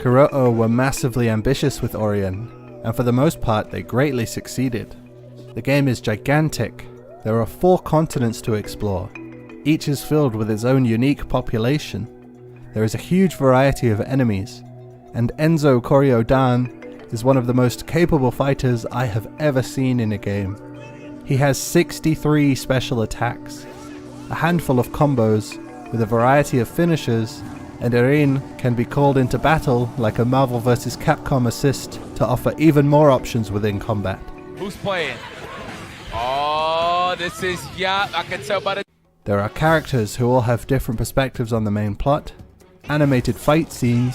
Kuroto were massively ambitious with Aurion, and for the most part they greatly succeeded. The game is gigantic. There are 4 continents to explore. Each is filled with its own unique population. There is a huge variety of enemies, and Enzo Koryo-dan is one of the most capable fighters I have ever seen in a game. He has 63 special attacks, a handful of combos with a variety of finishers, and Aurion can be called into battle like a Marvel vs. Capcom assist to offer even more options within combat. Who's playing? Oh, this is, yeah, I can tell by the... There are characters who all have different perspectives on the main plot, animated fight scenes,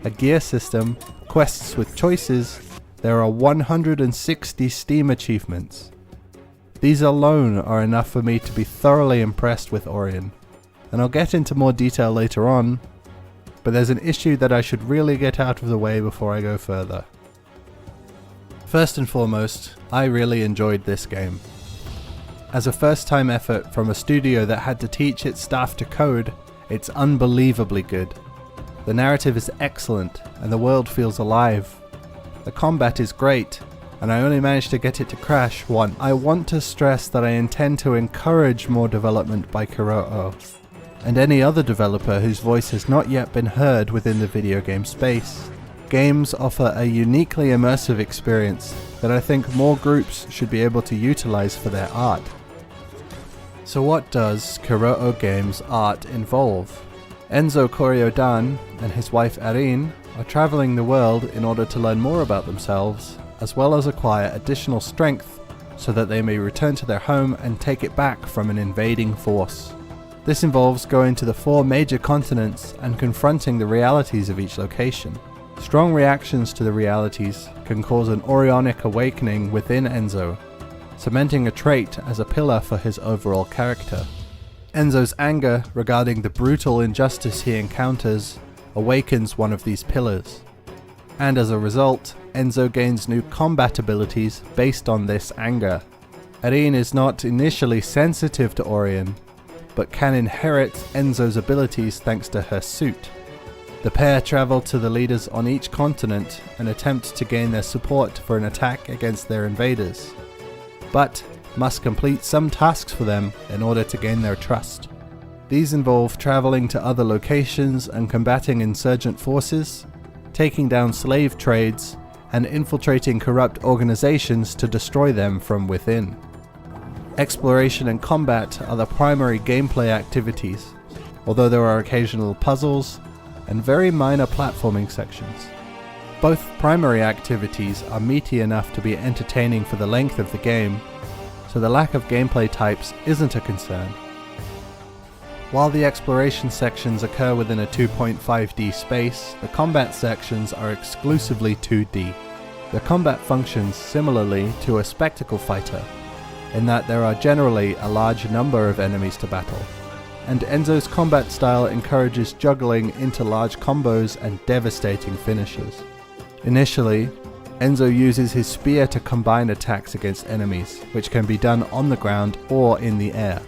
a gear system, quests with choices. There are 160 Steam achievements. These alone are enough for me to be thoroughly impressed with Aurion, and I'll get into more detail later on, but there's an issue that I should really get out of the way before I go further. First and foremost, I really enjoyed this game. As a first-time effort from a studio that had to teach its staff to code, it's unbelievably good. The narrative is excellent, and the world feels alive. The combat is great, and I only managed to get it to crash once. I want to stress that I intend to encourage more development by Kuroto, and any other developer whose voice has not yet been heard within the video game space. Games offer a uniquely immersive experience that I think more groups should be able to utilize for their art. So what does Kuroto Games' art involve? Enzo Koryo-dan and his wife Aurion are traveling the world in order to learn more about themselves, as well as acquire additional strength so that they may return to their home and take it back from an invading force. This involves going to the 4 major continents and confronting the realities of each location. Strong reactions to the realities can cause an Aurionic awakening within Enzo, cementing a trait as a pillar for his overall character. Enzo's anger regarding the brutal injustice he encounters awakens one of these pillars, and as a result, Enzo gains new combat abilities based on this anger. Aurion is not initially sensitive to Aurion, but can inherit Enzo's abilities thanks to her suit. The pair travel to the leaders on each continent and attempt to gain their support for an attack against their invaders, but must complete some tasks for them in order to gain their trust. These involve traveling to other locations and combating insurgent forces, taking down slave trades, and infiltrating corrupt organizations to destroy them from within. Exploration and combat are the primary gameplay activities, although there are occasional puzzles and very minor platforming sections. Both primary activities are meaty enough to be entertaining for the length of the game, so the lack of gameplay types isn't a concern. While the exploration sections occur within a 2.5D space, the combat sections are exclusively 2D. The combat functions similarly to a spectacle fighter, in that there are generally a large number of enemies to battle, and Enzo's combat style encourages juggling into large combos and devastating finishes. Initially, Enzo uses his spear to combine attacks against enemies, which can be done on the ground or in the air.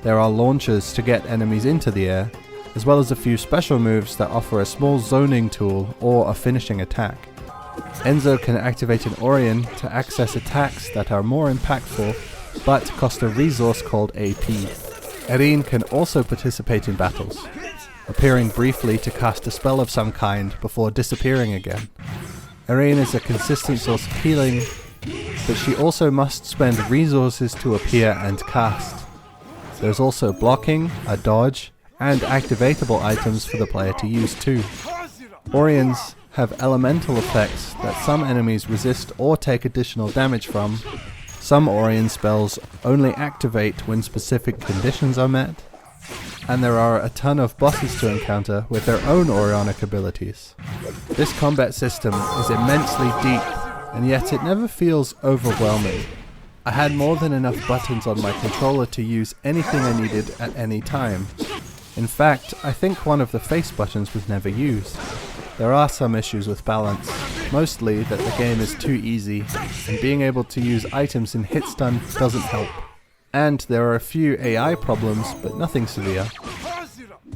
There are launchers to get enemies into the air, as well as a few special moves that offer a small zoning tool or a finishing attack. Enzo can activate an Aurion to access attacks that are more impactful but cost a resource called AP. Aurion can also participate in battles, appearing briefly to cast a spell of some kind before disappearing again. Aurion is a consistent source of healing, but she also must spend resources to appear and cast. There's also blocking, a dodge, and activatable items for the player to use too. Aurions have elemental effects that some enemies resist or take additional damage from. Some Aurion spells only activate when specific conditions are met, and there are a ton of bosses to encounter with their own Aurionic abilities. This combat system is immensely deep, and yet it never feels overwhelming. I had more than enough buttons on my controller to use anything I needed at any time. In fact, I think one of the face buttons was never used. There are some issues with balance, mostly that the game is too easy, and being able to use items in hit stun doesn't help. And there are a few AI problems, but nothing severe.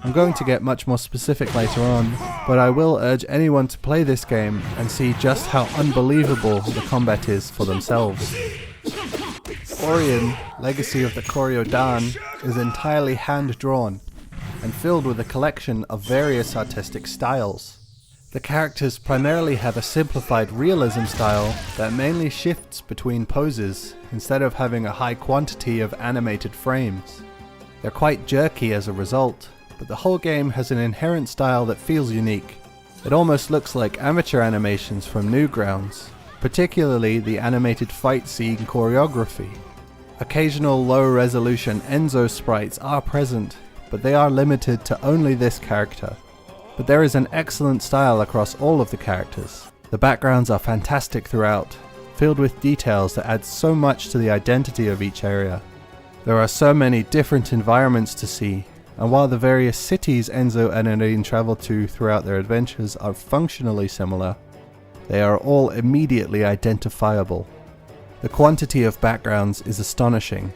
I'm going to get much more specific later on, but I will urge anyone to play this game and see just how unbelievable the combat is for themselves. Aurion, Legacy of the Koryo-Dan, is entirely hand-drawn and filled with a collection of various artistic styles. The characters primarily have a simplified realism style that mainly shifts between poses instead of having a high quantity of animated frames. They're quite jerky as a result, but the whole game has an inherent style that feels unique. It almost looks like amateur animations from Newgrounds, particularly the animated fight scene choreography. Occasional low-resolution Enzo sprites are present, but they are limited to only this character. But there is an excellent style across all of the characters. The backgrounds are fantastic throughout, filled with details that add so much to the identity of each area. There are so many different environments to see, and while the various cities Enzo and Aurion travel to throughout their adventures are functionally similar, they are all immediately identifiable. The quantity of backgrounds is astonishing,